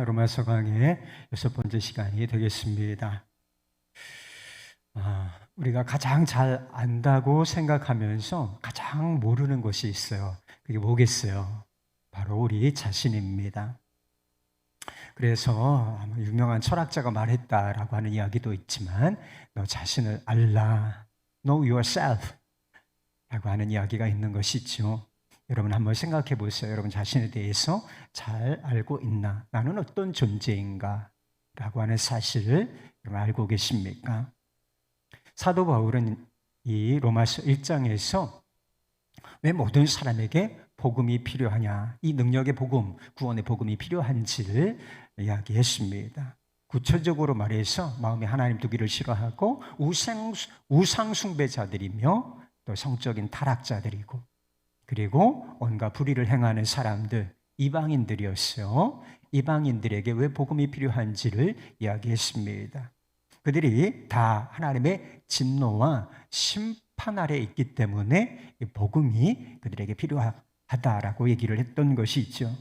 로마서 강의 6번째 시간이 되겠습니다. 우리가 가장 잘 안다고 생각하면서 가장 모르는 것이 있어요. 그게 뭐겠어요? 바로 우리 자신입니다. 그래서 유명한 철학자가 말했다라고 하는 이야기도 있지만 너 자신을 알라, know yourself 라고 하는 이야기가 있는 것이죠. 여러분 한번 생각해 보세요. 여러분 자신에 대해서 잘 알고 있나? 나는 어떤 존재인가? 라고 하는 사실을 여러분 알고 계십니까? 사도 바울은 이 로마서 1장에서 왜 모든 사람에게 복음이 필요하냐, 이 능력의 복음, 구원의 복음이 필요한지를 이야기했습니다. 구체적으로 말해서 마음에 하나님 두기를 싫어하고 우상 숭배자들이며 또 성적인 타락자들이고, 그리고 온갖 불의를 행하는 사람들, 이방인들이었어요. 이방인들에게 왜 복음이 필요한지를 이야기했습니다. 그들이 다 하나님의 진노와 심판 아래 있기 때문에 이 복음이 그들에게 필요하다라고 얘기를 했던 것이죠.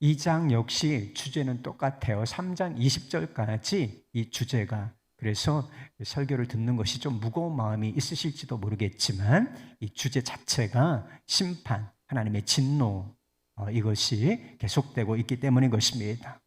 2장 역시 주제는 똑같아요. 3장 20절까지 이 주제가, 그래서 설교를 듣는 것이 좀 무거운 마음이 있으실지도 모르겠지만 이 주제 자체가 심판, 하나님의 진노, 이것이 계속되고 있기 때문인 것입니다.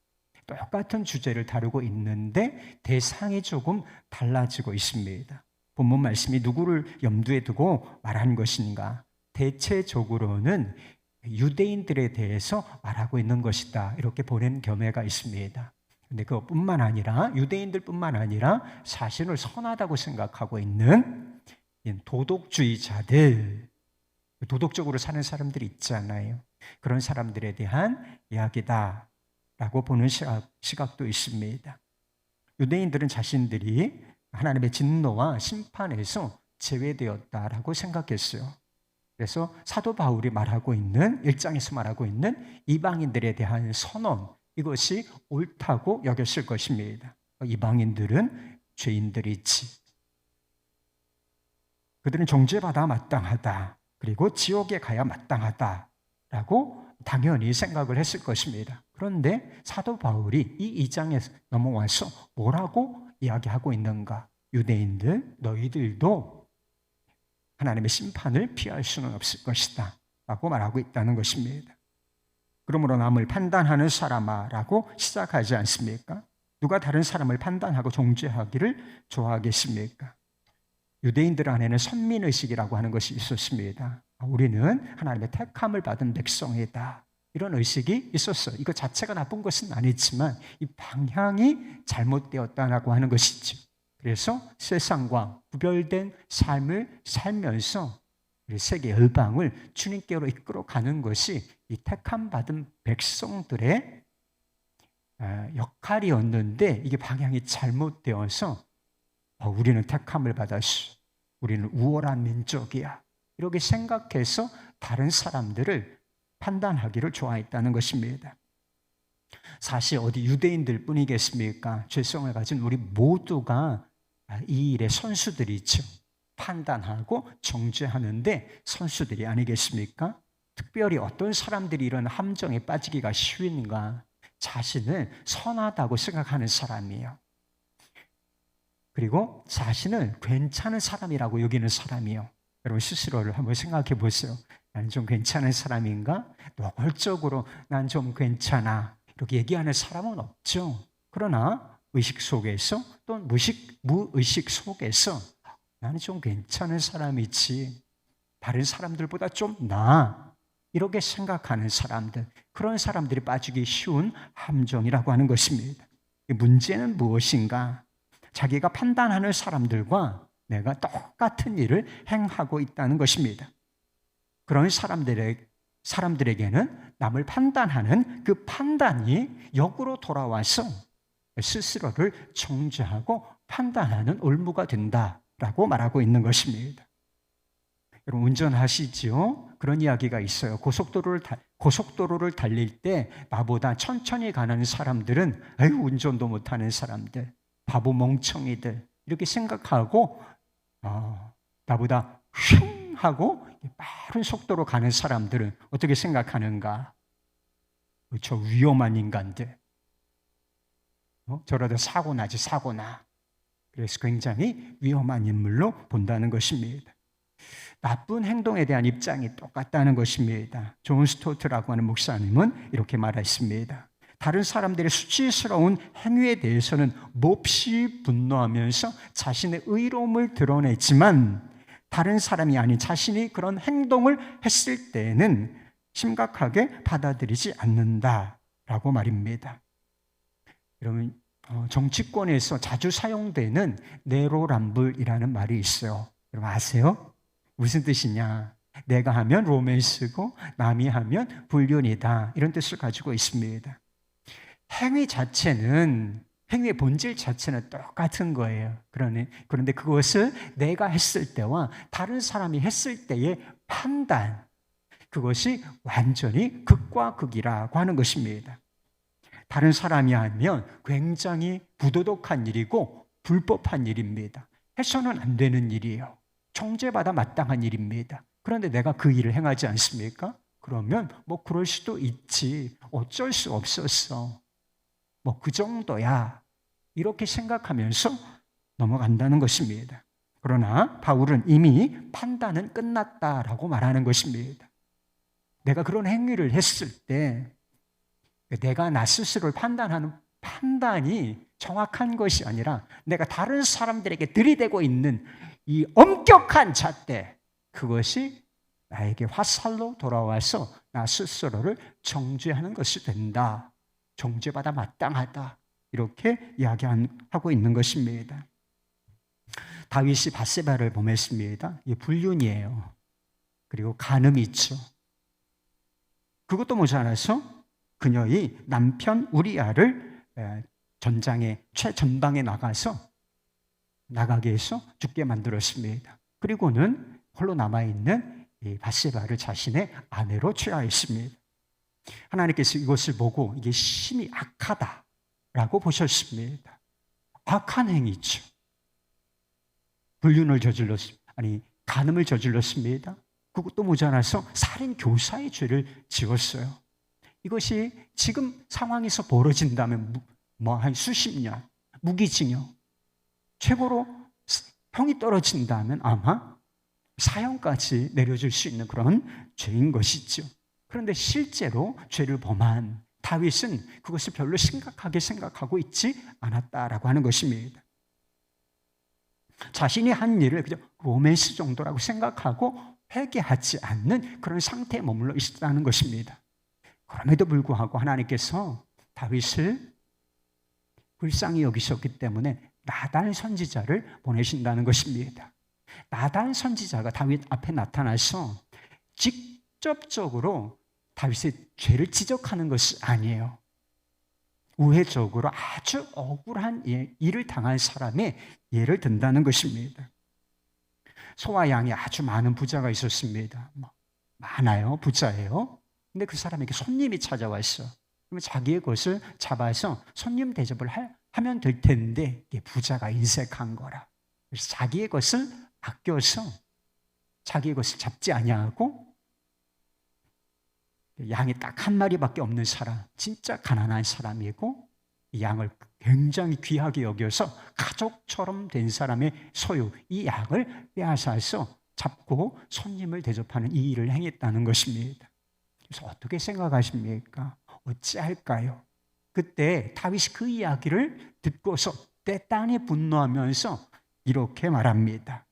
똑같은 주제를 다루고 있는데 대상이 조금 달라지고 있습니다. 본문 말씀이 누구를 염두에 두고 말한 것인가? 대체적으로는 유대인들에 대해서 말하고 있는 것이다, 이렇게 보는 견해가 있습니다. 근데 그것뿐만 아니라 유대인들뿐만 아니라 자신을 선하다고 생각하고 있는 도덕주의자들, 도덕적으로 사는 사람들이 있잖아요. 그런 사람들에 대한 이야기다라고 보는 시각도 있습니다. 유대인들은 자신들이 하나님의 진노와 심판에서 제외되었다라고 생각했어요. 그래서 사도 바울이 말하고 있는 1장에서 말하고 있는 이방인들에 대한 선언, 이것이 옳다고 여겼을 것입니다. 이방인들은 죄인들이지, 그들은 정죄받아 마땅하다, 그리고 지옥에 가야 마땅하다라고 당연히 생각을 했을 것입니다. 그런데 사도 바울이 이 2장에 넘어와서 뭐라고 이야기하고 있는가? 유대인들, 너희들도 하나님의 심판을 피할 수는 없을 것이다 라고 말하고 있다는 것입니다. 그러므로 남을 판단하는 사람아 라고 시작하지 않습니까? 누가 다른 사람을 판단하고 정죄하기를 좋아하겠습니까? 유대인들 안에는 선민의식이라고 하는 것이 있었습니다. 우리는 하나님의 택함을 받은 백성이다, 이런 의식이 있었어요. 이거 자체가 나쁜 것은 아니지만 이 방향이 잘못되었다라고 하는 것이죠. 그래서 세상과 구별된 삶을 살면서 우리 세계 열방을 주님께로 이끌어가는 것이 이 택함 받은 백성들의 역할이었는데, 이게 방향이 잘못되어서 우리는 택함을 받았어, 우리는 우월한 민족이야, 이렇게 생각해서 다른 사람들을 판단하기를 좋아했다는 것입니다. 사실 어디 유대인들 뿐이겠습니까? 죄성을 가진 우리 모두가 이 일의 선수들이죠. 판단하고 정죄하는데 선수들이 아니겠습니까? 특별히 어떤 사람들이 이런 함정에 빠지기가 쉬운가? 자신을 선하다고 생각하는 사람이에요. 그리고 자신을 괜찮은 사람이라고 여기는 사람이에요. 여러분 스스로를 한번 생각해 보세요. 나는 좀 괜찮은 사람인가? 노골적으로 난 좀 괜찮아, 이렇게 얘기하는 사람은 없죠. 그러나 의식 속에서 또 무의식 속에서 나는 좀 괜찮은 사람이지, 다른 사람들보다 좀 나아, 이렇게 생각하는 사람들, 그런 사람들이 빠지기 쉬운 함정이라고 하는 것입니다. 문제는 무엇인가? 자기가 판단하는 사람들과 내가 똑같은 일을 행하고 있다는 것입니다. 그런 사람들에게는 남을 판단하는 그 판단이 역으로 돌아와서 스스로를 정죄하고 판단하는 올무가 된다라고 말하고 있는 것입니다. 여러분 운전하시죠? 그런 이야기가 있어요. 고속도로를 달릴 때 나보다 천천히 가는 사람들은 운전도 못하는 사람들, 바보 멍청이들, 이렇게 생각하고 나보다 휙 하고 빠른 속도로 가는 사람들은 어떻게 생각하는가? 그렇죠, 위험한 인간들, 저러다 사고 나지, 사고 나. 그래서 굉장히 위험한 인물로 본다는 것입니다. 나쁜 행동에 대한 입장이 똑같다는 것입니다. 존 스토트라고 하는 목사님은 이렇게 말했습니다. 다른 사람들의 수치스러운 행위에 대해서는 몹시 분노하면서 자신의 의로움을 드러내지만 다른 사람이 아닌 자신이 그런 행동을 했을 때에는 심각하게 받아들이지 않는다라고 말입니다. 여러분, 정치권에서 자주 사용되는 내로남불이라는 말이 있어요. 여러분 아세요? 무슨 뜻이냐? 내가 하면 로맨스고 남이 하면 불륜이다, 이런 뜻을 가지고 있습니다. 행위의 본질 자체는 똑같은 거예요. 그런데 그것을 내가 했을 때와 다른 사람이 했을 때의 판단, 그것이 완전히 극과 극이라고 하는 것입니다. 다른 사람이 하면 굉장히 부도덕한 일이고 불법한 일입니다. 해서는 안 되는 일이에요. 정죄받아 마땅한 일입니다. 그런데 내가 그 일을 행하지 않습니까? 그러면 그럴 수도 있지, 어쩔 수 없었어, 그 정도야, 이렇게 생각하면서 넘어간다는 것입니다. 그러나 바울은 이미 판단은 끝났다라고 말하는 것입니다. 내가 그런 행위를 했을 때 내가 나 스스로를 판단하는 판단이 정확한 것이 아니라 내가 다른 사람들에게 들이대고 있는 이 엄격한 잣대, 그것이 나에게 화살로 돌아와서 나 스스로를 정죄하는 것이 된다. 정죄받아 마땅하다. 이렇게 이야기하고 있는 것입니다. 다윗이 밧세바를 범했습니다. 이게 불륜이에요. 그리고 간음이 있죠. 그것도 모자라서 그녀의 남편 우리아를 전장의 최전방에 나가게 해서 죽게 만들었습니다. 그리고는 홀로 남아있는 이 밧세바를 자신의 아내로 취하였습니다. 하나님께서 이것을 보고 이게 심히 악하다라고 보셨습니다. 악한 행위죠. 간음을 저질렀습니다. 그것도 모자라서 살인 교사의 죄를 지었어요. 이것이 지금 상황에서 벌어진다면 한 수십 년 무기징역, 최고로 형이 떨어진다면 아마 사형까지 내려줄 수 있는 그런 죄인 것이죠. 그런데 실제로 죄를 범한 다윗은 그것을 별로 심각하게 생각하고 있지 않았다라고 하는 것입니다. 자신이 한 일을 그저 로맨스 정도라고 생각하고 회개하지 않는 그런 상태에 머물러 있었다는 것입니다. 그럼에도 불구하고 하나님께서 다윗을 불쌍히 여기셨기 때문에 나단 선지자를 보내신다는 것입니다. 나단 선지자가 다윗 앞에 나타나서 직접적으로 다윗의 죄를 지적하는 것이 아니에요. 우회적으로 아주 억울한 일을 당한 사람의 예를 든다는 것입니다. 소와 양이 아주 많은 부자가 있었습니다. 많아요, 부자예요. 근데 그 사람에게 손님이 찾아왔어. 그러면 자기의 것을 잡아서 손님 대접을 하면 될 텐데 이게 부자가 인색한 거라. 그래서 자기의 것을 아껴서 자기의 것을 잡지 아니하고 양이 딱 한 마리밖에 없는 사람, 진짜 가난한 사람이고 이 양을 굉장히 귀하게 여겨서 가족처럼 된 사람의 소유, 이 양을 빼앗아서 잡고 손님을 대접하는 이 일을 행했다는 것입니다. 그래서 어떻게 생각하십니까? 어찌할까요? 그때 다윗이 그 이야기를 듣고서 대단히 분노하면서 이렇게 말합니다.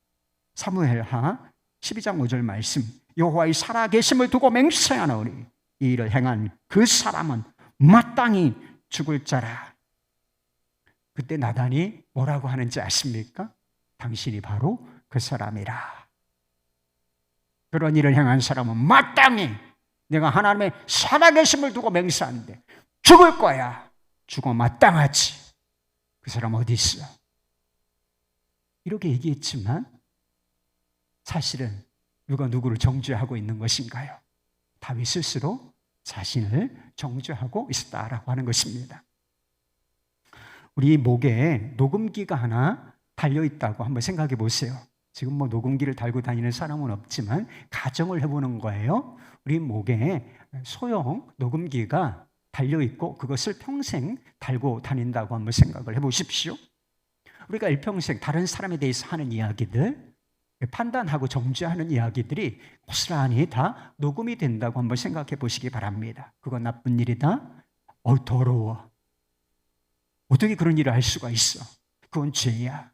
사무엘하 12장 5절 말씀, 여호와의 살아계심을 두고 맹세하노니 이 일을 행한 그 사람은 마땅히 죽을 자라. 그때 나단이 뭐라고 하는지 아십니까? 당신이 바로 그 사람이라. 그런 일을 행한 사람은 마땅히, 내가 하나님의 살아계심을 두고 맹세하는데 죽을 거야. 죽어 마땅하지. 그 사람 어디 있어? 이렇게 얘기했지만 사실은 누가 누구를 정죄하고 있는 것인가요? 다윗 스스로 자신을 정죄하고 있었다라고 하는 것입니다. 우리 목에 녹음기가 하나 달려있다고 한번 생각해 보세요. 지금 녹음기를 달고 다니는 사람은 없지만 가정을 해보는 거예요. 우리 목에 소형 녹음기가 달려있고 그것을 평생 달고 다닌다고 한번 생각을 해보십시오. 우리가 일평생 다른 사람에 대해서 하는 이야기들, 판단하고 정죄하는 이야기들이 고스란히 다 녹음이 된다고 한번 생각해 보시기 바랍니다. 그건 나쁜 일이다. 더러워. 어떻게 그런 일을 할 수가 있어? 그건 죄야.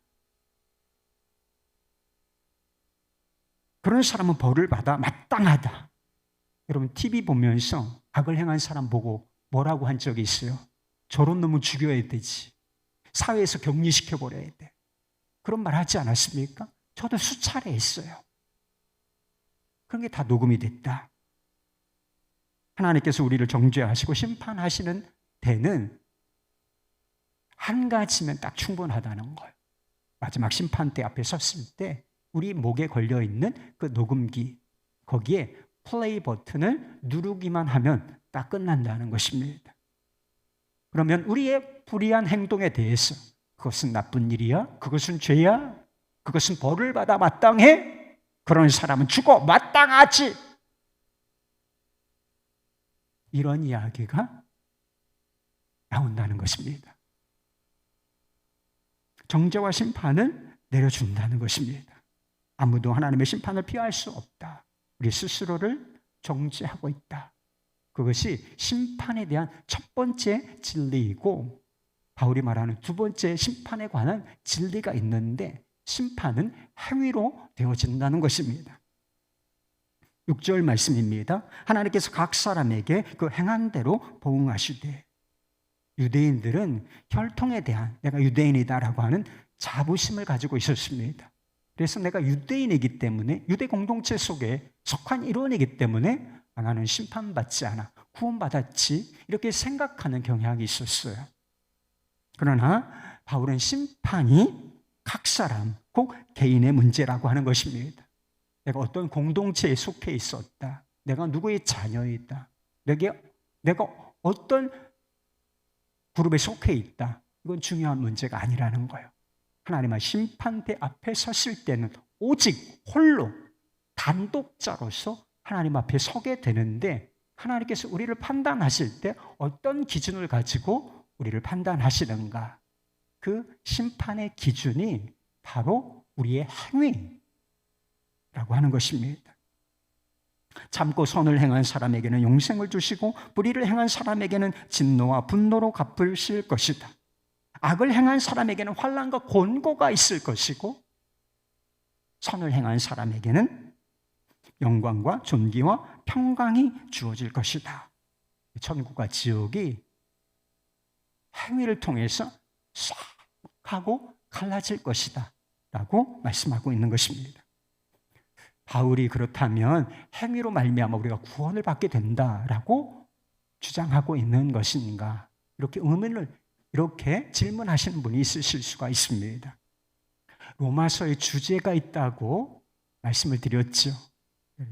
그런 사람은 벌을 받아 마땅하다. 여러분 TV 보면서 악을 행한 사람 보고 뭐라고 한 적이 있어요? 저런 놈은 죽여야 되지. 사회에서 격리시켜버려야 돼. 그런 말 하지 않았습니까? 저도 수차례 했어요. 그런 게 다 녹음이 됐다. 하나님께서 우리를 정죄하시고 심판하시는 데는 한 가지면 딱 충분하다는 거예요. 마지막 심판대 앞에 섰을 때 우리 목에 걸려있는 그 녹음기, 거기에 플레이 버튼을 누르기만 하면 딱 끝난다는 것입니다. 그러면 우리의 불의한 행동에 대해서 그것은 나쁜 일이야? 그것은 죄야? 그것은 벌을 받아 마땅해? 그런 사람은 죽어 마땅하지. 이런 이야기가 나온다는 것입니다. 정죄와 심판을 내려준다는 것입니다. 아무도 하나님의 심판을 피할 수 없다. 우리 스스로를 정죄하고 있다. 그것이 심판에 대한 첫 번째 진리이고, 바울이 말하는 두 번째 심판에 관한 진리가 있는데, 심판은 행위로 되어진다는 것입니다. 6절 말씀입니다. 하나님께서 각 사람에게 그 행한 대로 보응하시되. 유대인들은 혈통에 대한, 내가 유대인이다라고 하는 자부심을 가지고 있었습니다. 그래서 내가 유대인이기 때문에, 유대 공동체 속에 속한 일원이기 때문에 나는 심판받지 않아, 구원받았지, 이렇게 생각하는 경향이 있었어요. 그러나 바울은 심판이 각 사람, 꼭 개인의 문제라고 하는 것입니다. 내가 어떤 공동체에 속해 있었다. 내가 누구의 자녀이다. 내가 어떤 그룹에 속해 있다. 이건 중요한 문제가 아니라는 거예요. 하나님의 심판대 앞에 섰을 때는 오직 홀로 단독자로서 하나님 앞에 서게 되는데, 하나님께서 우리를 판단하실 때 어떤 기준을 가지고 우리를 판단하시는가? 그 심판의 기준이 바로 우리의 행위라고 하는 것입니다. 참고 선을 행한 사람에게는 영생을 주시고 불의를 행한 사람에게는 진노와 분노로 갚으실 것이다. 악을 행한 사람에게는 환난과 곤고가 있을 것이고, 선을 행한 사람에게는 영광과 존귀와 평강이 주어질 것이다. 천국과 지옥이 행위를 통해서 싹 하고 갈라질 것이다 라고 말씀하고 있는 것입니다. 바울이 그렇다면 행위로 말미암아 우리가 구원을 받게 된다라고 주장하고 있는 것인가? 이렇게 의문을, 이렇게 질문하시는 분이 있으실 수가 있습니다. 로마서에 주제가 있다고 말씀을 드렸죠.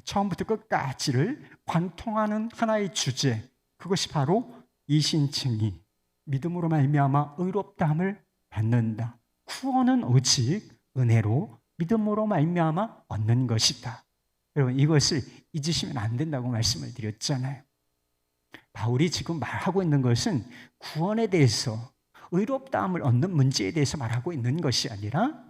처음부터 끝까지를 관통하는 하나의 주제, 그것이 바로 이신칭의, 믿음으로 말미암아 의롭다함을 받는다. 구원은 오직 은혜로 믿음으로 말미암아 얻는 것이다. 여러분, 이것을 잊으시면 안 된다고 말씀을 드렸잖아요. 바울이 지금 말하고 있는 것은 구원에 대해서, 의롭다함을 얻는 문제에 대해서 말하고 있는 것이 아니라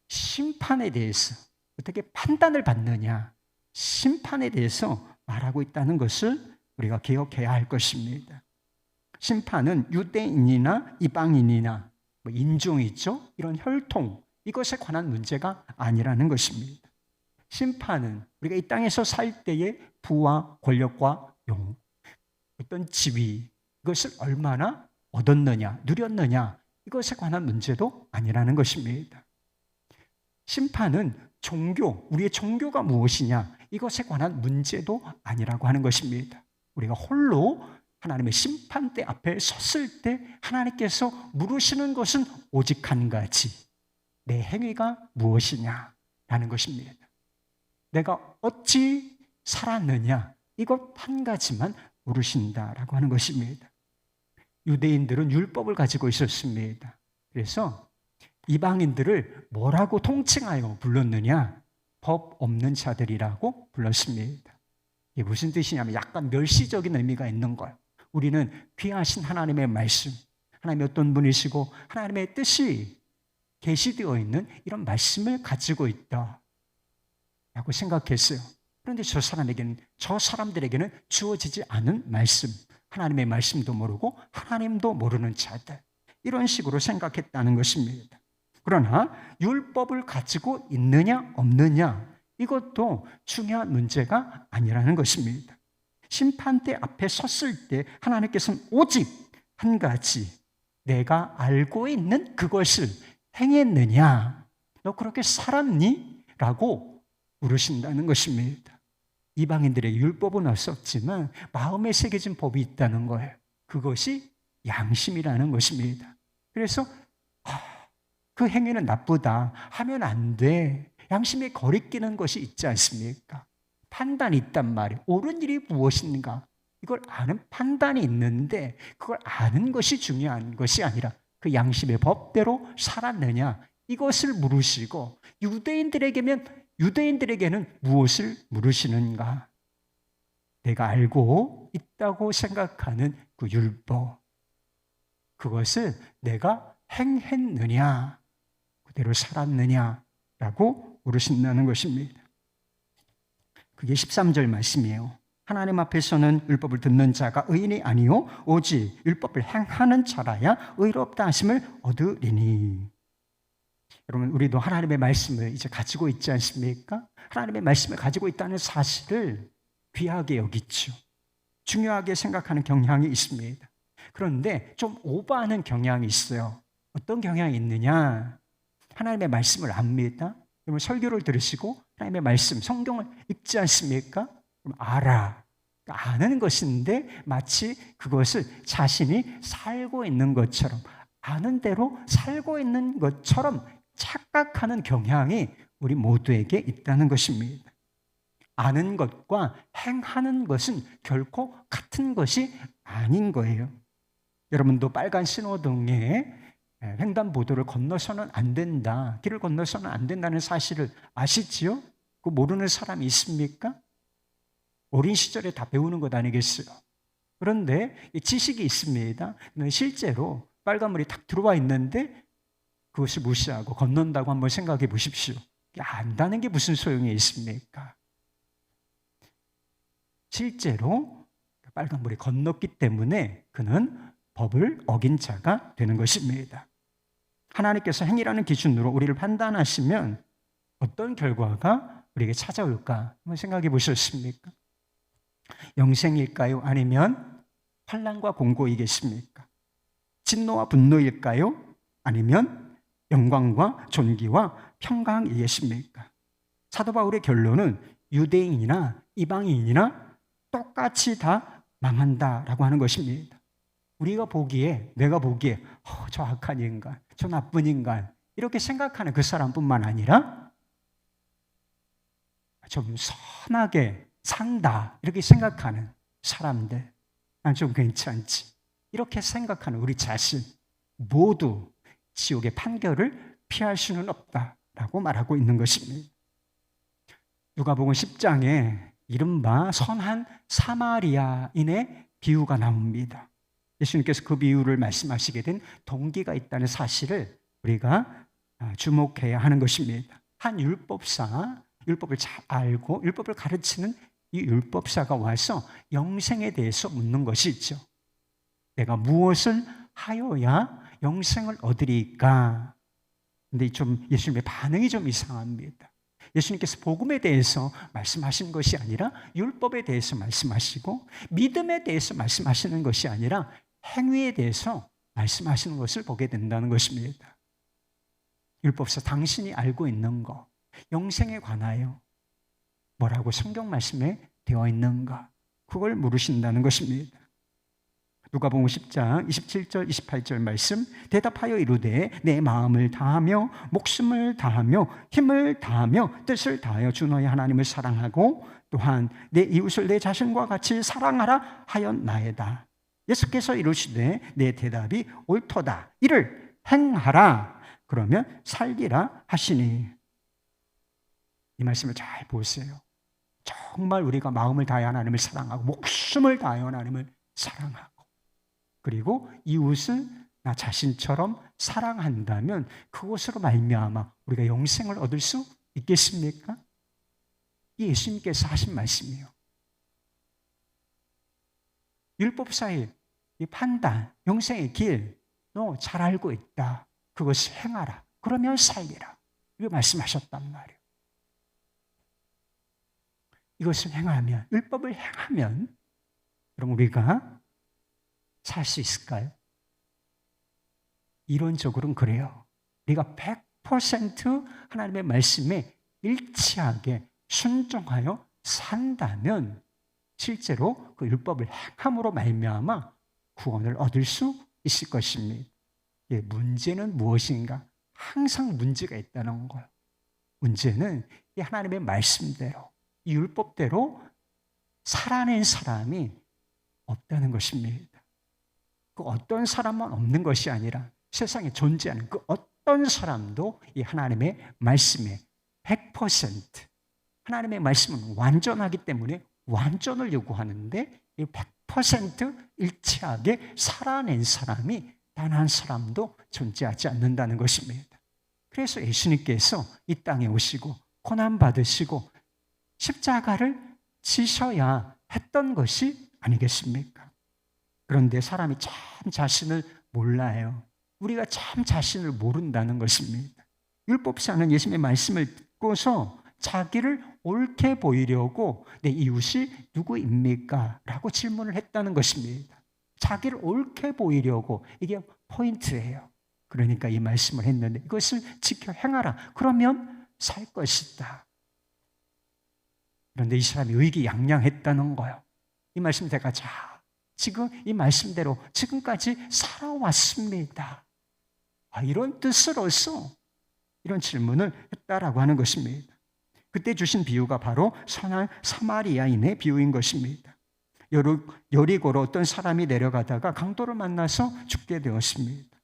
심판에 대해서 어떻게 판단을 받느냐, 심판에 대해서 말하고 있다는 것을 우리가 기억해야 할 것입니다. 심판은 유대인이나 이방인이나 인종이 있죠? 이런 혈통, 이것에 관한 문제가 아니라는 것입니다. 심판은 우리가 이 땅에서 살 때의 부와 권력과 용, 어떤 지위, 이것을 얼마나 얻었느냐, 누렸느냐, 이것에 관한 문제도 아니라는 것입니다. 심판은 종교, 우리의 종교가 무엇이냐, 이것에 관한 문제도 아니라고 하는 것입니다. 우리가 홀로 하나님의 심판대 앞에 섰을 때 하나님께서 물으시는 것은 오직 한 가지, 내 행위가 무엇이냐라는 것입니다. 내가 어찌 살았느냐, 이것 한 가지만 물으신다라고 하는 것입니다. 유대인들은 율법을 가지고 있었습니다. 그래서 이방인들을 뭐라고 통칭하여 불렀느냐? 법 없는 자들이라고 불렀습니다. 이게 무슨 뜻이냐면 약간 멸시적인 의미가 있는 거예요. 우리는 귀하신 하나님의 말씀, 하나님의 어떤 분이시고 하나님의 뜻이 계시되어 있는 이런 말씀을 가지고 있다 라고 생각했어요. 그런데 저 사람들에게는 주어지지 않은 말씀, 하나님의 말씀도 모르고 하나님도 모르는 자들, 이런 식으로 생각했다는 것입니다. 그러나 율법을 가지고 있느냐 없느냐, 이것도 중요한 문제가 아니라는 것입니다. 심판대 앞에 섰을 때 하나님께서는 오직 한 가지, 내가 알고 있는 그것을 행했느냐, 너 그렇게 살았니? 라고 물으신다는 것입니다. 이방인들의 율법은 없었지만 마음에 새겨진 법이 있다는 거예요. 그것이 양심이라는 것입니다. 그래서 그 행위는 나쁘다, 하면 안 돼, 양심에 거리끼는 것이 있지 않습니까? 판단이 있단 말이에요. 옳은 일이 무엇인가, 이걸 아는 판단이 있는데 그걸 아는 것이 중요한 것이 아니라 그 양심의 법대로 살았느냐, 이것을 물으시고, 유대인들에게는 무엇을 물으시는가? 내가 알고 있다고 생각하는 그 율법, 그것을 내가 행했느냐, 그대로 살았느냐라고 물으신다는 것입니다. 그게 13절 말씀이에요. 하나님 앞에서는 율법을 듣는 자가 의인이 아니요 오직 율법을 행하는 자라야 의롭다 하심을 얻으리니. 여러분, 우리도 하나님의 말씀을 이제 가지고 있지 않습니까? 하나님의 말씀을 가지고 있다는 사실을 귀하게 여기죠. 중요하게 생각하는 경향이 있습니다. 그런데 좀 오버하는 경향이 있어요. 어떤 경향이 있느냐? 하나님의 말씀을 압니다. 그러면 설교를 들으시고 하나님의 말씀, 성경을 읽지 않습니까? 그럼 알아. 아는 것인데 마치 그것을 자신이 살고 있는 것처럼, 아는 대로 살고 있는 것처럼 착각하는 경향이 우리 모두에게 있다는 것입니다. 아는 것과 행하는 것은 결코 같은 것이 아닌 거예요. 여러분도 빨간 신호등에 횡단보도를 건너서는 안 된다, 길을 건너서는 안 된다는 사실을 아시지요? 그 모르는 사람이 있습니까? 어린 시절에 다 배우는 것 아니겠어요? 그런데 지식이 있습니다. 실제로 빨간불이 탁 들어와 있는데 그것을 무시하고 건넌다고 한번 생각해 보십시오. 안다는 게 무슨 소용이 있습니까? 실제로 빨간불이 건넜기 때문에 그는 법을 어긴 자가 되는 것입니다. 하나님께서 행위라는 기준으로 우리를 판단하시면 어떤 결과가 우리에게 찾아올까 한번 생각해 보셨습니까? 영생일까요? 아니면 환난과 공고이겠습니까? 진노와 분노일까요? 아니면 영광과 존귀와 평강이겠습니까? 사도 바울의 결론은 유대인이나 이방인이나 똑같이 다 망한다라고 하는 것입니다. 우리가 보기에, 내가 보기에 저 악한 인간, 저 나쁜 인간, 이렇게 생각하는 그 사람뿐만 아니라 좀 선하게 산다 이렇게 생각하는 사람들, 난 좀 괜찮지, 이렇게 생각하는 우리 자신 모두 지옥의 판결을 피할 수는 없다라고 말하고 있는 것입니다. 누가복음 10장에 이른바 선한 사마리아인의 비유가 나옵니다. 예수님께서 그 비유를 말씀하시게 된 동기가 있다는 사실을 우리가 주목해야 하는 것입니다. 한 율법사, 율법을 잘 알고 율법을 가르치는 이 율법사가 와서 영생에 대해서 묻는 것이 있죠. 내가 무엇을 하여야 영생을 얻으리까? 근데 좀 예수님의 반응이 좀 이상합니다. 예수님께서 복음에 대해서 말씀하신 것이 아니라 율법에 대해서 말씀하시고, 믿음에 대해서 말씀하시는 것이 아니라 행위에 대해서 말씀하시는 것을 보게 된다는 것입니다. 율법사, 당신이 알고 있는 것, 영생에 관하여 뭐라고 성경 말씀에 되어 있는가, 그걸 물으신다는 것입니다. 누가복음 10장 27절 28절 말씀, 대답하여 이르되 내 마음을 다하며 목숨을 다하며 힘을 다하며 뜻을 다하여 주 너희 하나님을 사랑하고 또한 내 이웃을 내 자신과 같이 사랑하라 하였나이다. 예수께서 이르시되 내 대답이 옳도다, 이를 행하라, 그러면 살리라 하시니. 이 말씀을 잘 보세요. 정말 우리가 마음을 다하여 하나님을 사랑하고 목숨을 다하여 하나님을 사랑하고 그리고 이웃을 나 자신처럼 사랑한다면 그것으로 말미암아 우리가 영생을 얻을 수 있겠습니까? 이 예수님께서 하신 말씀이에요. 율법사의 이 판단, 영생의 길, 너 잘 알고 있다. 그것을 행하라. 그러면 살리라. 이렇게 말씀하셨단 말이에요. 이것을 행하면, 율법을 행하면 그럼 우리가 살 수 있을까요? 이론적으로는 그래요. 우리가 100% 하나님의 말씀에 일치하게 순종하여 산다면 실제로 그 율법을 행함으로 말미암아 구원을 얻을 수 있을 것입니다. 예, 문제는 무엇인가? 항상 문제가 있다는 거예요. 문제는 이 하나님의 말씀대로, 이 율법대로 살아낸 사람이 없다는 것입니다. 그 어떤 사람만 없는 것이 아니라 세상에 존재하는 그 어떤 사람도 이 하나님의 말씀에 100% 하나님의 말씀은 완전하기 때문에 완전을 요구하는데 이 100% 일치하게 살아낸 사람이 단 한 사람도 존재하지 않는다는 것입니다. 그래서 예수님께서 이 땅에 오시고 고난받으시고 십자가를 지셔야 했던 것이 아니겠습니까? 그런데 사람이 참 자신을 몰라요. 우리가 참 자신을 모른다는 것입니다. 율법사는 예수님의 말씀을 듣고서 자기를 옳게 보이려고 내 이웃이 누구입니까? 라고 질문을 했다는 것입니다. 자기를 옳게 보이려고 이게 포인트예요. 그러니까 이 말씀을 했는데 이것을 지켜 행하라. 그러면 살 것이다. 그런데 이 사람이 의기양양했다는 거예요. 이 말씀 제가 지금 이 말씀대로 지금까지 살아왔습니다. 이런 뜻으로서 이런 질문을 했다라고 하는 것입니다. 그때 주신 비유가 바로 선한 사마리아인의 비유인 것입니다. 여리고로 어떤 사람이 내려가다가 강도를 만나서 죽게 되었습니다.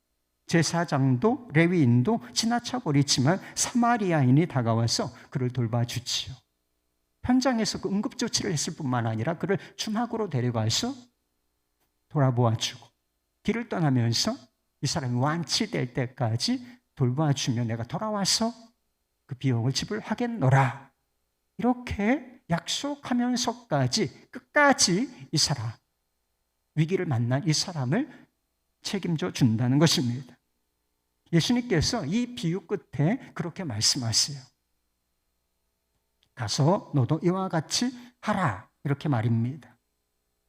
제사장도 레위인도 지나쳐 버리지만 사마리아인이 다가와서 그를 돌봐주지요. 현장에서 그 응급조치를 했을 뿐만 아니라 그를 주막으로 데려가서 돌아보아주고 길을 떠나면서 이 사람이 완치될 때까지 돌봐주며 내가 돌아와서 그 비용을 지불하겠노라. 이렇게 약속하면서까지 끝까지 이 사람, 위기를 만난 이 사람을 책임져 준다는 것입니다. 예수님께서 이 비유 끝에 그렇게 말씀하세요. 가서 너도 이와 같이 하라. 이렇게 말입니다.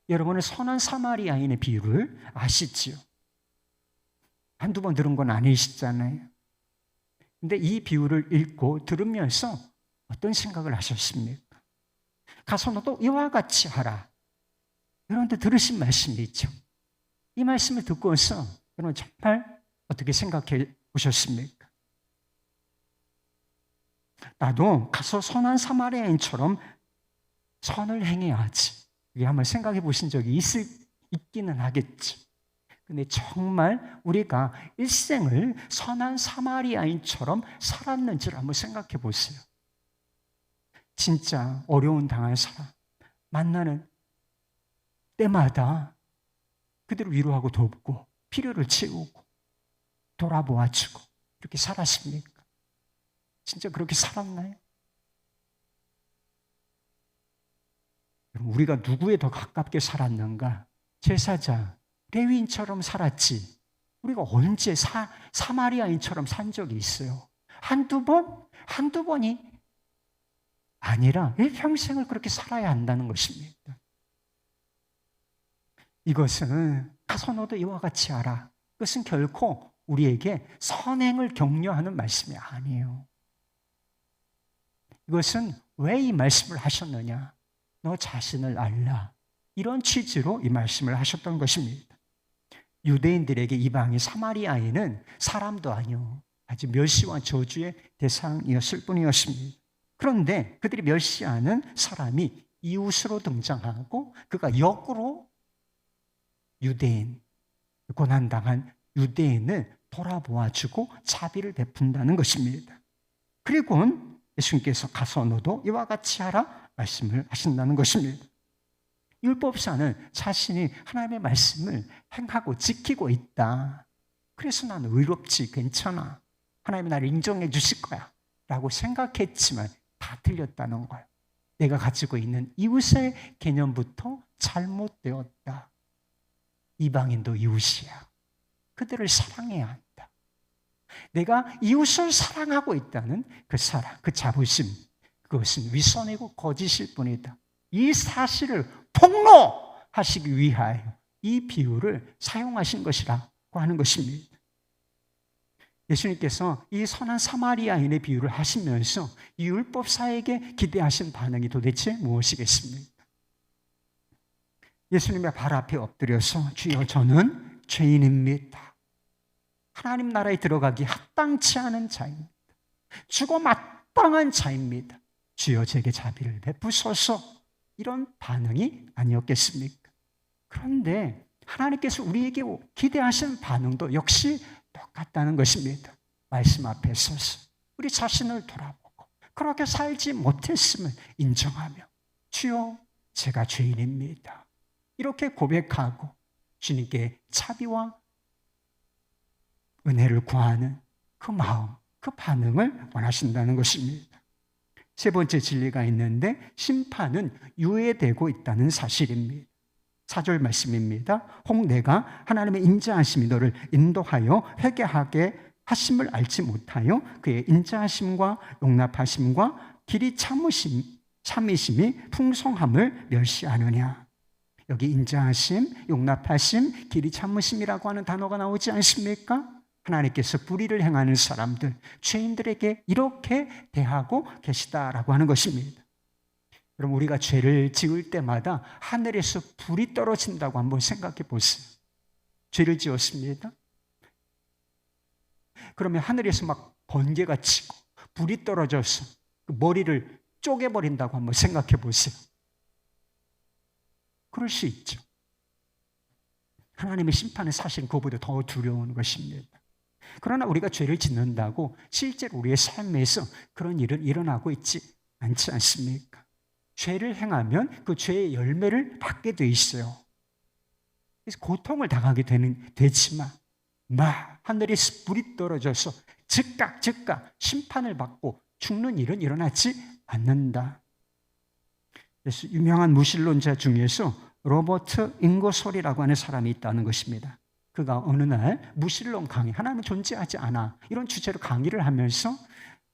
여러분은 선한 사마리아인의 비유를 아시지요? 한두 번 들은 건 아니시잖아요. 근데 이 비유를 읽고 들으면서 어떤 생각을 하셨습니까? 가서 너도 이와 같이 하라. 여러분들 들으신 말씀이 있죠. 이 말씀을 듣고서 여러분 정말 어떻게 생각해 보셨습니까? 나도 가서 선한 사마리아인처럼 선을 행해야지. 이게 한번 생각해 보신 적이 있기는 하겠지. 근데 정말 우리가 일생을 선한 사마리아인처럼 살았는지를 한번 생각해 보세요. 진짜 어려운 당한 사람 만나는 때마다 그들을 위로하고 돕고 필요를 채우고 돌아보아주고 이렇게 살았습니까? 진짜 그렇게 살았나요? 우리가 누구에 더 가깝게 살았는가? 제사장, 레위인처럼 살았지. 우리가 언제 사마리아인처럼 산 적이 있어요? 한두 번이 아니라 일평생을 그렇게 살아야 한다는 것입니다. 이것은 가서 너도 이와 같이 하라. 그것은 결코 우리에게 선행을 격려하는 말씀이 아니에요. 이것은 왜 이 말씀을 하셨느냐? 너 자신을 알라. 이런 취지로 이 말씀을 하셨던 것입니다. 유대인들에게 이방인 사마리아인은 사람도 아니요, 아주 멸시와 저주의 대상이었을 뿐이었습니다. 그런데 그들이 멸시하는 사람이 이웃으로 등장하고 그가 역으로 유대인, 고난당한 유대인을 돌아보아주고 자비를 베푼다는 것입니다. 그리고 예수님께서 가서 너도 이와 같이 하라 말씀을 하신다는 것입니다. 율법사는 자신이 하나님의 말씀을 행하고 지키고 있다. 그래서 나는 의롭지, 괜찮아. 하나님이 나를 인정해 주실 거야 라고 생각했지만 다 틀렸다는 거예요. 내가 가지고 있는 이웃의 개념부터 잘못되었다. 이방인도 이웃이야. 그들을 사랑해야 한다. 내가 이웃을 사랑하고 있다는 그 사랑, 그 자부심, 그것은 위선이고 거짓일 뿐이다. 이 사실을 폭로하시기 위하여 이 비유를 사용하신 것이라고 하는 것입니다. 예수님께서 이 선한 사마리아인의 비유를 하시면서 이 율법사에게 기대하신 반응이 도대체 무엇이겠습니까? 예수님의 발 앞에 엎드려서 주여 저는 죄인입니다. 하나님 나라에 들어가기 합당치 않은 자입니다. 죽어 마땅한 자입니다. 주여 제게 자비를 베푸소서. 이런 반응이 아니었겠습니까? 그런데 하나님께서 우리에게 기대하신 반응도 역시 똑같다는 것입니다. 말씀 앞에 서서 우리 자신을 돌아보고 그렇게 살지 못했음을 인정하며 주여 제가 죄인입니다. 이렇게 고백하고 주님께 자비와 은혜를 구하는 그 마음, 그 반응을 원하신다는 것입니다. 세 번째 진리가 있는데 심판은 유예되고 있다는 사실입니다. 4절 말씀입니다. 혹 내가 하나님의 인자하심이 너를 인도하여 회개하게 하심을 알지 못하여 그의 인자하심과 용납하심과 길이 참으심이 풍성함을 멸시하느냐. 여기 인자하심, 용납하심, 길이 참으심이라고 하는 단어가 나오지 않습니까? 하나님께서 불의를 행하는 사람들, 죄인들에게 이렇게 대하고 계시다라고 하는 것입니다. 여러분, 우리가 죄를 지을 때마다 하늘에서 불이 떨어진다고 한번 생각해 보세요. 죄를 지었습니다. 그러면 하늘에서 막 번개가 치고 불이 떨어져서 그 머리를 쪼개버린다고 한번 생각해 보세요. 그럴 수 있죠. 하나님의 심판은 사실 그보다 더 두려운 것입니다. 그러나 우리가 죄를 짓는다고 실제로 우리의 삶에서 그런 일은 일어나고 있지 않지 않습니까? 죄를 행하면 그 죄의 열매를 받게 돼 있어요. 그래서 고통을 당하게 되지만 하늘에서 불이 떨어져서 즉각 심판을 받고 죽는 일은 일어나지 않는다. 그래서 유명한 무신론자 중에서 로버트 잉거솔이라고 하는 사람이 있다는 것입니다. 그가 어느 날 무신론 강의, 하나님은 존재하지 않아, 이런 주제로 강의를 하면서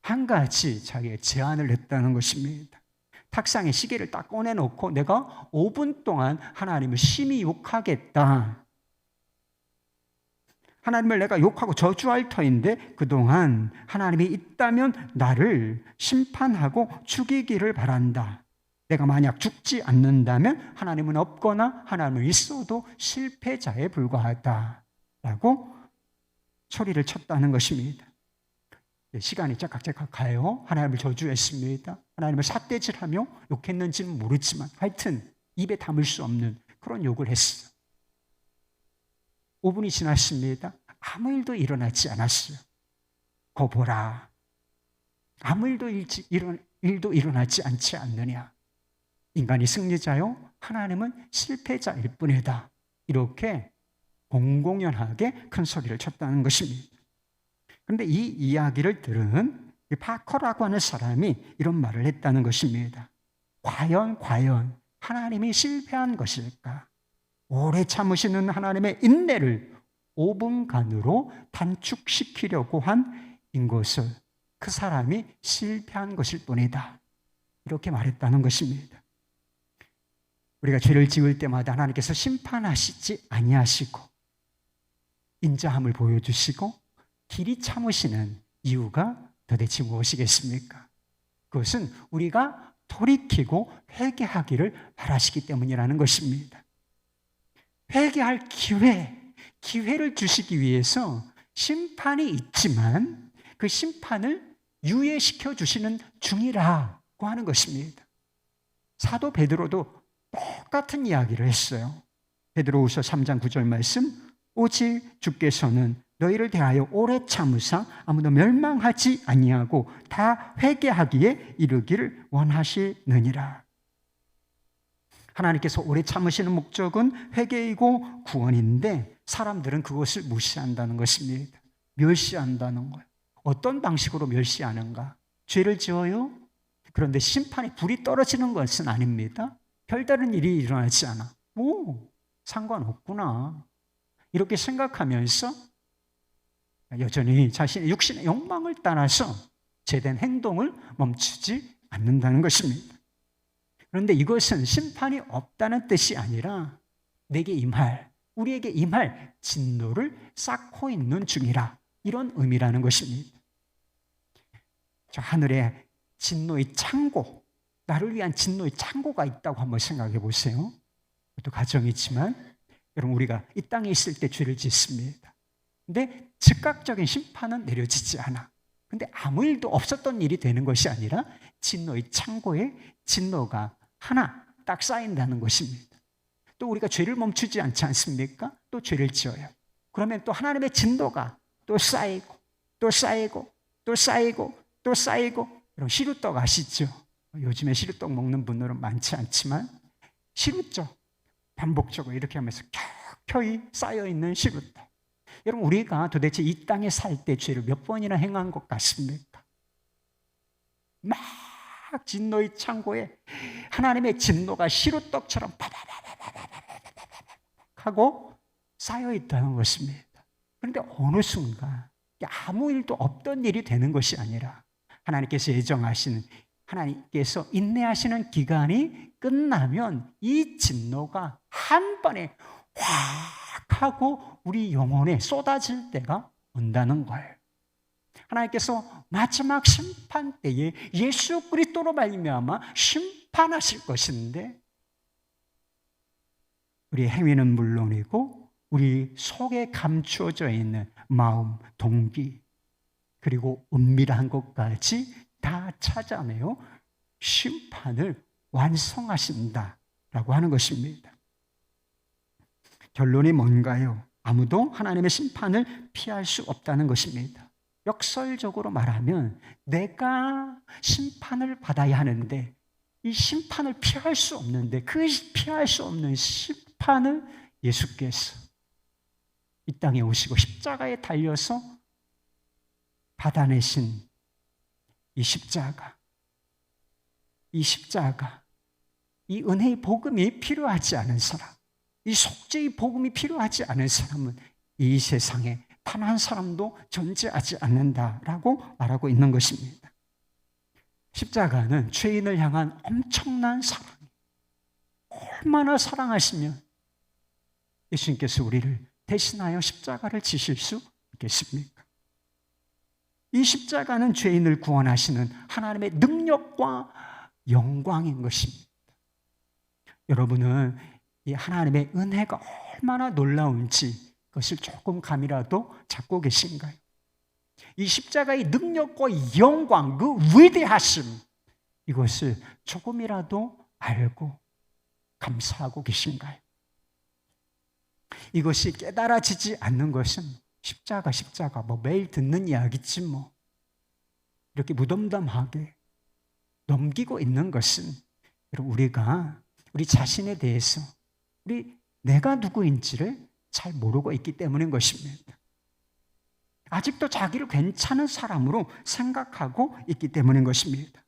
한 가지 자기의 제안을 했다는 것입니다. 탁상에 시계를 딱 꺼내놓고 내가 5분 동안 하나님을 심히 욕하겠다. 하나님을 내가 욕하고 저주할 터인데 그동안 하나님이 있다면 나를 심판하고 죽이기를 바란다. 내가 만약 죽지 않는다면 하나님은 없거나 하나님은 있어도 실패자에 불과하다 라고 소리를 쳤다는 것입니다. 시간이 짝깍짝깍 가요. 하나님을 저주했습니다. 하나님을 삿대질하며 욕했는지는 모르지만 하여튼 입에 담을 수 없는 그런 욕을 했어요. 5분이 지났습니다. 아무 일도 일어나지 않았어요. 거 보라. 아무 일도 일어나지 않지 않느냐. 인간이 승리자요, 하나님은 실패자일 뿐이다. 이렇게 공공연하게 큰 소리를 쳤다는 것입니다. 그런데 이 이야기를 들은 파커라고 하는 사람이 이런 말을 했다는 것입니다. 과연 하나님이 실패한 것일까? 오래 참으시는 하나님의 인내를 5분간으로 단축시키려고 한 인것을 그 사람이 실패한 것일 뿐이다. 이렇게 말했다는 것입니다. 우리가 죄를 지을 때마다 하나님께서 심판하시지 아니하시고 인자함을 보여주시고 길이 참으시는 이유가 도대체 무엇이겠습니까? 그것은 우리가 돌이키고 회개하기를 바라시기 때문이라는 것입니다. 회개할 기회를 주시기 위해서 심판이 있지만 그 심판을 유예시켜 주시는 중이라고 하는 것입니다. 사도 베드로도 똑같은 이야기를 했어요. 베드로후서 3장 9절 말씀, 오직 주께서는 너희를 대하여 오래 참으사 아무도 멸망하지 아니하고 다 회개하기에 이르기를 원하시느니라. 하나님께서 오래 참으시는 목적은 회개이고 구원인데 사람들은 그것을 무시한다는 것입니다. 멸시한다는 거예요. 어떤 방식으로 멸시하는가? 죄를 지어요? 그런데 심판에 불이 떨어지는 것은 아닙니다. 별다른 일이 일어나지 않아. 상관없구나. 이렇게 생각하면서 여전히 자신의 육신의 욕망을 따라서 제된 행동을 멈추지 않는다는 것입니다. 그런데 이것은 심판이 없다는 뜻이 아니라 내게 우리에게 임할 진노를 쌓고 있는 중이라, 이런 의미라는 것입니다. 하늘에 진노의 창고, 나를 위한 진노의 창고가 있다고 한번 생각해 보세요. 그것도 가정이지만 여러분, 우리가 이 땅에 있을 때 죄를 짓습니다. 근데 즉각적인 심판은 내려지지 않아. 근데 아무 일도 없었던 일이 되는 것이 아니라 진노의 창고에 진노가 하나 딱 쌓인다는 것입니다. 또 우리가 죄를 멈추지 않지 않습니까? 또 죄를 지어요. 그러면 또 하나님의 진노가 또 쌓이고 또 쌓이고 또 쌓이고 또 쌓이고. 여러분, 시루떡 아시죠? 요즘에 시루떡 먹는 분들은 많지 않지만 시루떡 반복적으로 이렇게 하면서 켜켜이 쌓여있는 시루떡. 여러분, 우리가 도대체 이 땅에 살 때 죄를 몇 번이나 행한 것 같습니까? 막 진노의 창고에 하나님의 진노가 시루떡처럼 하고 쌓여있다는 것입니다. 그런데 어느 순간 아무 일도 없던 일이 되는 것이 아니라 하나님께서 예정하시는, 하나님께서 인내하시는 기간이 끝나면 이 진노가 한 번에 확 하고 우리 영혼에 쏟아질 때가 온다는 거예요. 하나님께서 마지막 심판 때에 예수 그리스도로 말미암아 심판하실 것인데, 우리의 행위는 물론이고 우리 속에 감추어져 있는 마음, 동기, 그리고 은밀한 것까지 다 찾아내어 심판을 완성하신다라고 하는 것입니다. 결론이 뭔가요? 아무도 하나님의 심판을 피할 수 없다는 것입니다. 역설적으로 말하면 내가 심판을 받아야 하는데 이 심판을 피할 수 없는데, 그 피할 수 없는 심판을 예수께서 이 땅에 오시고 십자가에 달려서 받아내신 이 십자가, 이 은혜의 복음이 필요하지 않은 사람, 이 속죄의 복음이 필요하지 않은 사람은 이 세상에 단 한 사람도 존재하지 않는다라고 말하고 있는 것입니다. 십자가는 죄인을 향한 엄청난 사랑이에요. 얼마나 사랑하시면 예수님께서 우리를 대신하여 십자가를 지실 수 있겠습니까? 이 십자가는 죄인을 구원하시는 하나님의 능력과 영광인 것입니다. 여러분은 이 하나님의 은혜가 얼마나 놀라운지 그것을 조금감이라도 잡고 계신가요? 이 십자가의 능력과 영광, 그 위대하심, 이것을 조금이라도 알고 감사하고 계신가요? 이것이 깨달아지지 않는 것은 십자가 매일 듣는 이야기지 이렇게 무덤덤하게 넘기고 있는 것은 우리가 우리 자신에 대해서 내가 누구인지를 잘 모르고 있기 때문인 것입니다. 아직도 자기를 괜찮은 사람으로 생각하고 있기 때문인 것입니다.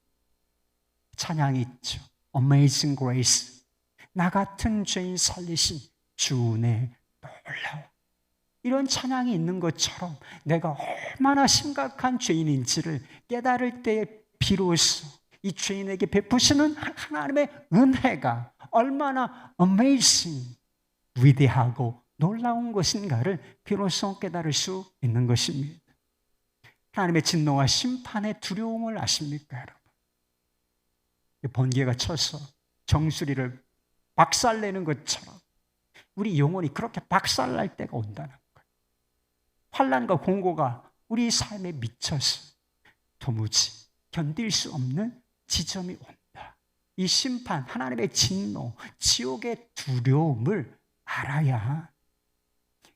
찬양이 있죠. Amazing Grace. 나 같은 죄인 살리신 주 은혜 놀라워. 이런 찬양이 있는 것처럼 내가 얼마나 심각한 죄인인지를 깨달을 때에 비로소 이 죄인에게 베푸시는 하나님의 은혜가 얼마나 amazing, 위대하고 놀라운 것인가를 비로소 깨달을 수 있는 것입니다. 하나님의 진노와 심판의 두려움을 아십니까, 여러분? 번개가 쳐서 정수리를 박살내는 것처럼 우리 영혼이 그렇게 박살날 때가 온다는 거예요. 환난과 공고가 우리 삶에 미쳐서 도무지 견딜 수 없는 지점이 온다. 이 심판, 하나님의 진노, 지옥의 두려움을 알아야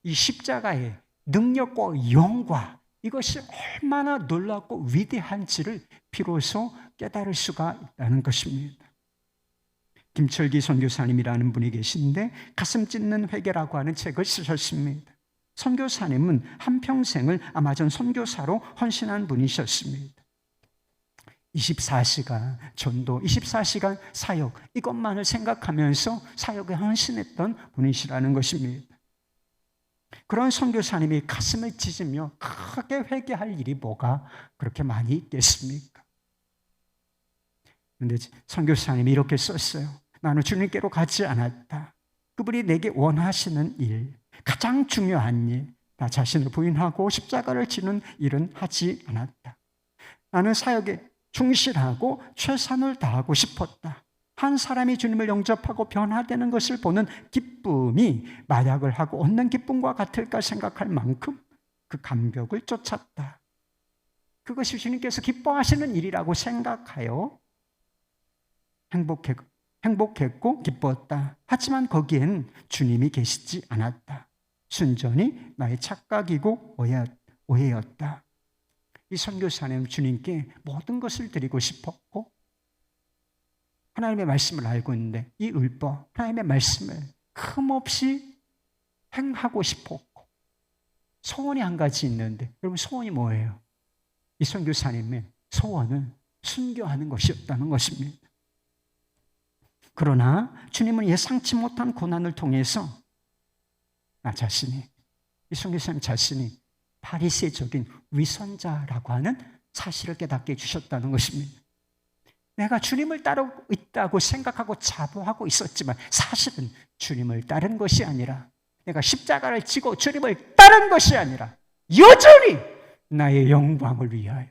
이 십자가의 능력과 영광, 이것이 얼마나 놀랍고 위대한지를 비로소 깨달을 수가 있다는 것입니다. 김철기 선교사님이라는 분이 계신데 가슴 찢는 회개라고 하는 책을 쓰셨습니다. 선교사님은 한평생을 아마존 선교사로 헌신한 분이셨습니다. 24시간 전도, 24시간 사역, 이것만을 생각하면서 사역에 헌신했던 분이시라는 것입니다. 그런 선교사님이 가슴을 찢으며 크게 회개할 일이 뭐가 그렇게 많이 있겠습니까? 그런데 선교사님이 이렇게 썼어요. 나는 주님께로 가지 않았다. 그분이 내게 원하시는 일, 가장 중요한 일, 나 자신을 부인하고 십자가를 지는 일은 하지 않았다. 나는 사역에 충실하고 최선을 다하고 싶었다. 한 사람이 주님을 영접하고 변화되는 것을 보는 기쁨이 마약을 하고 얻는 기쁨과 같을까 생각할 만큼 그 감격을 쫓았다. 그것이 주님께서 기뻐하시는 일이라고 생각하여 행복했고 기뻤다. 하지만 거기엔 주님이 계시지 않았다. 순전히 나의 착각이고 오해였다. 이 선교사님 주님께 모든 것을 드리고 싶었고 하나님의 말씀을 알고 있는데 이 율법, 하나님의 말씀을 흠없이 행하고 싶었고 소원이 한 가지 있는데 여러분 소원이 뭐예요? 이 선교사님의 소원은 순교하는 것이었다는 것입니다. 그러나 주님은 예상치 못한 고난을 통해서 나 자신이, 이 선교사님 자신이 바리새적인 위선자라고 하는 사실을 깨닫게 해주셨다는 것입니다. 내가 주님을 따르고 있다고 생각하고 자부하고 있었지만 사실은 주님을 따른 것이 아니라 내가 십자가를 지고 주님을 따른 것이 아니라 여전히 나의 영광을 위하여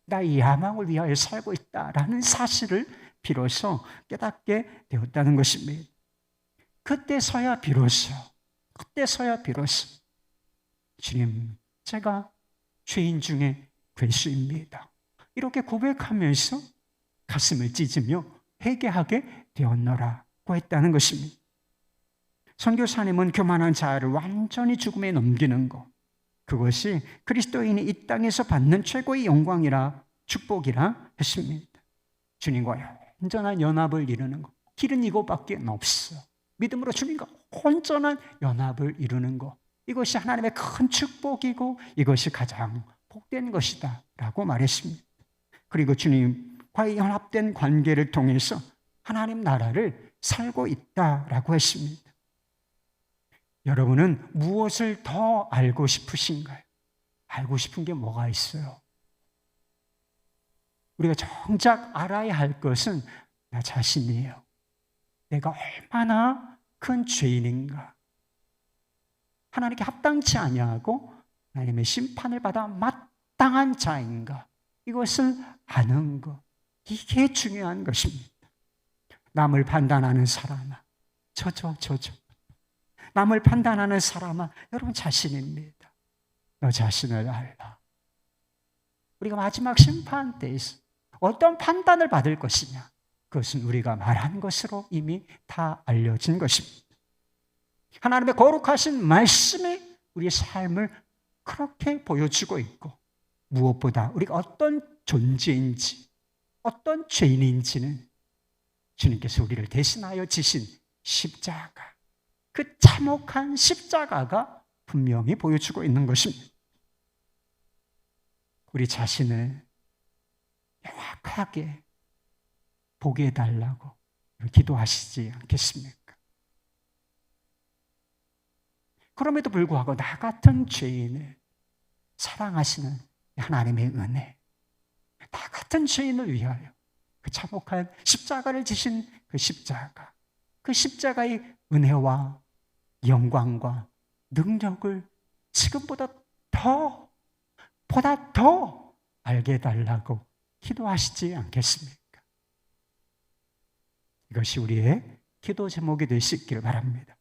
나의 야망을 위하여 살고 있다라는 사실을 비로소 깨닫게 되었다는 것입니다. 그때서야 비로소 주님, 제가 죄인 중에 괴수입니다. 이렇게 고백하면서 가슴을 찢으며 회개하게 되었노라고 했다는 것입니다. 선교사님은 교만한 자아를 완전히 죽음에 넘기는 것, 그것이 그리스도인이 이 땅에서 받는 최고의 영광이라 축복이라 했습니다. 주님과 온전한 연합을 이루는 것, 길은 이것밖에 없어. 믿음으로 주님과 온전한 연합을 이루는 것, 이것이 하나님의 큰 축복이고 이것이 가장 복된 것이다 라고 말했습니다. 그리고 주님과의 연합된 관계를 통해서 하나님 나라를 살고 있다라고 했습니다. 여러분은 무엇을 더 알고 싶으신가요? 알고 싶은 게 뭐가 있어요? 우리가 정작 알아야 할 것은 나 자신이에요. 내가 얼마나 큰 죄인인가, 하나님께 합당치 아니하고 하나님의 심판을 받아 마땅한 자인가, 이것을 아는 것, 이게 중요한 것입니다. 남을 판단하는 사람아, 저저 남을 판단하는 사람아, 여러분 자신입니다. 너 자신을 알라. 우리가 마지막 심판 때에서 어떤 판단을 받을 것이냐, 그것은 우리가 말한 것으로 이미 다 알려진 것입니다. 하나님의 거룩하신 말씀이 우리의 삶을 그렇게 보여주고 있고, 무엇보다 우리가 어떤 존재인지, 어떤 죄인인지는 주님께서 우리를 대신하여 지신 십자가, 그 참혹한 십자가가 분명히 보여주고 있는 것입니다. 우리 자신을 명확하게 보게 해달라고 기도하시지 않겠습니까? 그럼에도 불구하고 나 같은 죄인을 사랑하시는 하나님의 은혜, 나 같은 죄인을 위하여 그 참혹한 십자가를 지신 그 십자가, 그 십자가의 은혜와 영광과 능력을 지금보다 보다 더 알게 해달라고 기도하시지 않겠습니까? 이것이 우리의 기도 제목이 될 수 있기를 바랍니다.